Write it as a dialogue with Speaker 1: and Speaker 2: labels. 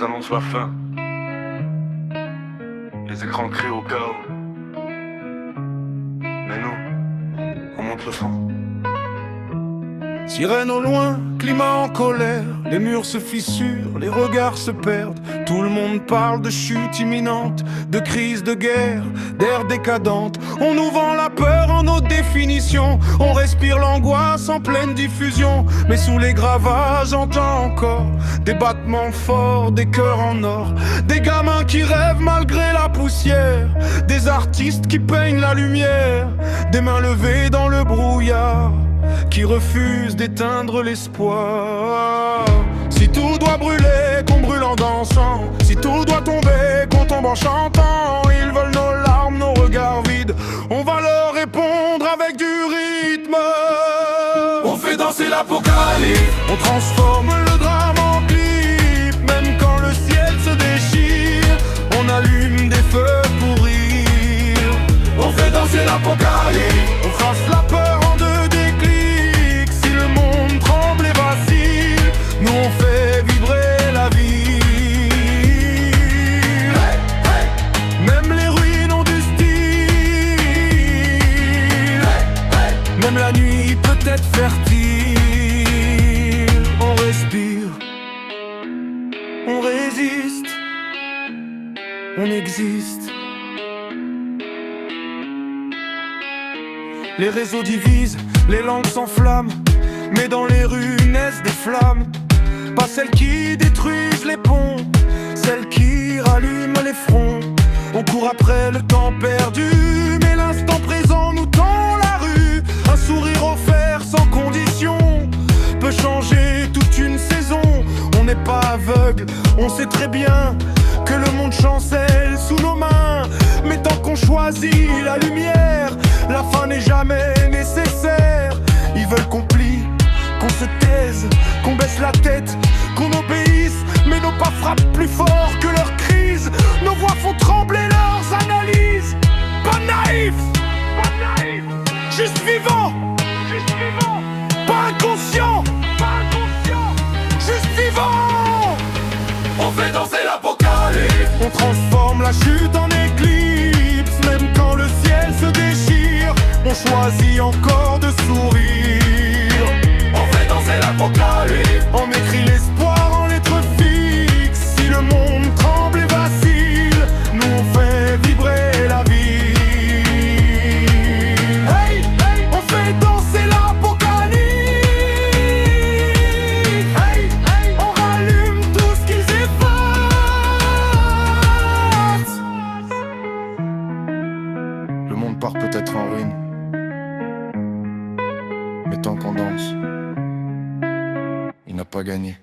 Speaker 1: ils annoncent la fin. Les écrans crient au chaos. Mais nous, on monte le son.
Speaker 2: Sirène au loin, climat en colère, les murs se fissurent, les regards se perdent. Tout le monde parle de chute imminente, de crise de guerre, d'ère décadente. On nous vend la peur en nos définitions, on respire l'angoisse en pleine diffusion. Mais sous les gravats, j'entends encore des battements forts, des cœurs en or, des gamins qui rêvent malgré la poussière, des artistes qui peignent la lumière, des mains levées dans le brouillard qui refuse d'éteindre l'espoir. Si tout doit brûler, qu'on brûle en dansant. Si tout doit tomber, qu'on tombe en chantant. Ils veulent nos larmes, nos regards vides. On va leur répondre avec du rythme. On fait danser l'apocalypse. On transforme le drame en clip. Même quand le ciel se déchire, on allume des feux pour rire. On fait danser l'apocalypse. On trace la peur en deux déclics. Nous on fait vibrer la vie. Hey, hey. Même les ruines ont du style. Hey, hey. Même la nuit peut être fertile. On respire, on résiste, on existe. Les réseaux divisent, les langues s'enflamment, mais dans les rues naissent des flammes. Pas celles qui détruisent les ponts, celles qui rallument les fronts. On court après le temps perdu, mais l'instant présent nous tend la rue. Un sourire offert sans condition peut changer toute une saison. On n'est pas aveugle, on sait très bien que le monde chancelle sous nos mains. Mais tant qu'on choisit la lumière, la fin n'est jamais nécessaire. Ils veulent qu'on plie, qu'on se taise, qu'on baisse la tête, qu'on obéisse, mais nos pas frappent plus fort que leurs crises. Nos voix font trembler leurs analyses. Pas naïf, juste vivant, pas inconscient, juste vivant.
Speaker 3: On fait danser l'apocalypse.
Speaker 2: On transforme la chute en éclipse. Même quand le ciel se déchire, on choisit encore de sourire.
Speaker 3: On fait danser l'apocalypse.
Speaker 2: On écrit l'espoir en lettres fixes. Si le monde tremble et vacille, nous on fait vibrer la vie. Hey, hey, on fait danser l'apocalypse. Hey, hey, on rallume tout ce qu'ils effacent. Le monde part peut-être en ruine, mais tant qu'on danse, il n'a pas gagné.